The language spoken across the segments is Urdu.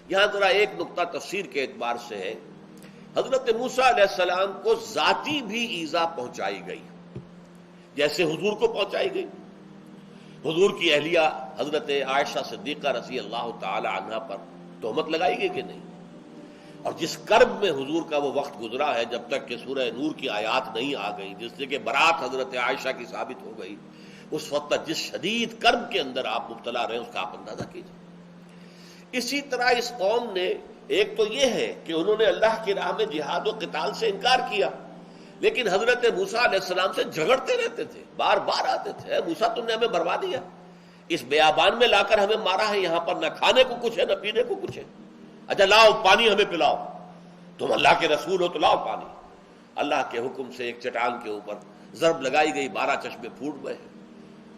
یہاں ذرا ایک نقطہ تفسیر کے اعتبار سے ہے، حضرت موسیٰ علیہ السلام کو ذاتی بھی ایذا پہنچائی گئی جیسے حضور کو پہنچائی گئی۔ حضور کی اہلیہ حضرت عائشہ صدیقہ رضی اللہ تعالی عنہا پر تہمت لگائی گئی کہ نہیں؟ اور جس کرب میں حضور کا وہ وقت گزرا ہے جب تک کہ سورہ نور کی آیات نہیں آ گئی، جس سے کہ برات حضرت عائشہ کی ثابت ہو گئی، اس وقت تک جس شدید کرب کے اندر آپ مبتلا رہے اس کا آپ اندازہ کیجیے۔ اسی طرح اس قوم نے ایک تو یہ ہے کہ انہوں نے اللہ کی راہ میں جہاد و قتال سے انکار کیا، لیکن حضرت موسیٰ علیہ السلام سے جھگڑتے رہتے تھے، بار بار آتے تھے، اے موسیٰ تم نے ہمیں مروا دیا، اس بیابان میں لا کر ہمیں مارا ہے، یہاں پر نہ کھانے کو کچھ ہے نہ پینے کو کچھ ہے، اچھا لاؤ پانی ہمیں پلاؤ، تم اللہ کے رسول ہو تو لاؤ پانی۔ اللہ کے حکم سے ایک چٹان کے اوپر ضرب لگائی گئی، 12 چشمے پھوٹ گئے۔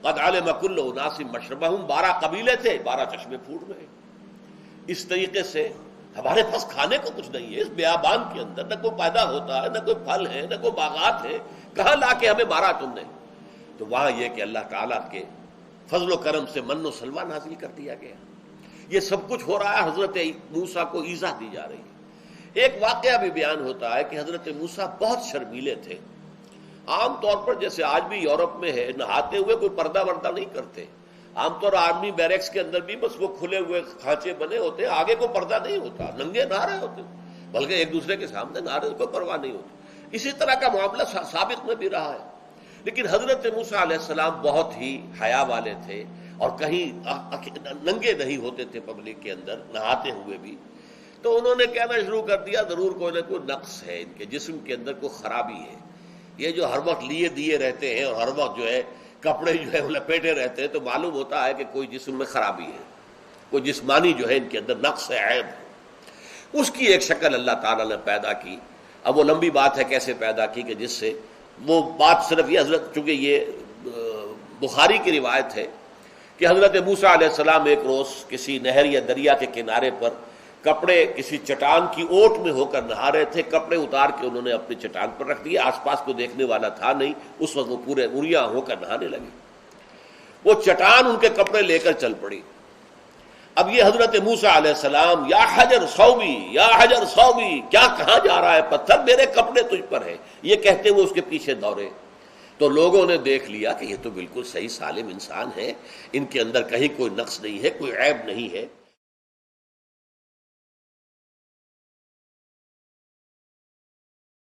قد علم کل اناس مشربہم، 12 قبیلے تھے، 12 چشمے پھوٹ گئے۔ اس طریقے سے ہمارے پاس کھانے کو کچھ نہیں ہے، اس بیابان کے اندر نہ کوئی پیدا ہوتا ہے، نہ کوئی پھل ہے، نہ کوئی باغات ہے، کہاں لا کے ہمیں مارا تم نے؟ تو وہاں یہ کہ اللہ تعالیٰ کے فضل و کرم سے من و سلوہ نازل کر دیا گیا۔ یہ سب کچھ ہو رہا ہے، حضرت موسیٰ کو ایذا دی جا رہی ہے۔ ایک واقعہ بھی بیان ہوتا ہے کہ حضرت موسیٰ بہت شرمیلے تھے۔ عام طور پر جیسے آج بھی یورپ میں ہے، نہاتے ہوئے کوئی پردہ وردہ نہیں کرتے، عام طور آرمی بیرکس کے اندر بھی بس وہ کھلے ہوئے کھانچے بنے ہوتے ہیں، آگے کوئی پردہ نہیں ہوتا، ننگے نہا رہے ہوتے، بلکہ ایک دوسرے کے سامنے نہا رہے، کوئی پرواہ نہیں ہوتی۔ اسی طرح کا معاملہ سابق میں بھی رہا ہے، لیکن حضرت موسیٰ علیہ السلام بہت ہی حیا والے تھے اور کہیں ننگے نہیں ہوتے تھے پبلک کے اندر نہاتے ہوئے بھی۔ تو انہوں نے کہنا شروع کر دیا ضرور کوئی نہ کوئی نقص ہے، ان کے جسم کے اندر کوئی خرابی ہے، یہ جو ہر وقت لیے دیے رہتے ہیں اور ہر وقت جو ہے کپڑے جو ہے لپیٹے رہتے ہیں، تو معلوم ہوتا ہے کہ کوئی جسم میں خرابی ہے، کوئی جسمانی جو ہے ان کے اندر نقص ہے، عیب ہے۔ اس کی ایک شکل اللہ تعالیٰ نے پیدا کی۔ اب وہ لمبی بات ہے کیسے پیدا کی، کہ جس سے وہ بات صرف یہ حضرت، چونکہ یہ بخاری کی روایت ہے کہ حضرت موسیٰ علیہ السلام ایک روز کسی نہر یا دریا کے کنارے پر کپڑے کسی چٹان کی اوٹ میں ہو کر نہا رہے تھے، کپڑے اتار کے انہوں نے اپنی چٹان پر رکھ دیے، آس پاس کو دیکھنے والا تھا نہیں، اس وقت وہ پورے اریاں ہو کر نہانے لگے۔ وہ چٹان ان کے کپڑے لے کر چل پڑی۔ اب یہ حضرت موسیٰ علیہ السلام، یا حجر صوبی یا حجر صوبی، کیا کہاں جا رہا ہے پتھر، میرے کپڑے تجھ پر ہیں، یہ کہتے ہوئے اس کے پیچھے دوڑے۔ تو لوگوں نے دیکھ لیا کہ یہ تو بالکل صحیح سالم انسان ہے، ان کے اندر کہیں کوئی نقص نہیں ہے، کوئی عیب نہیں ہے۔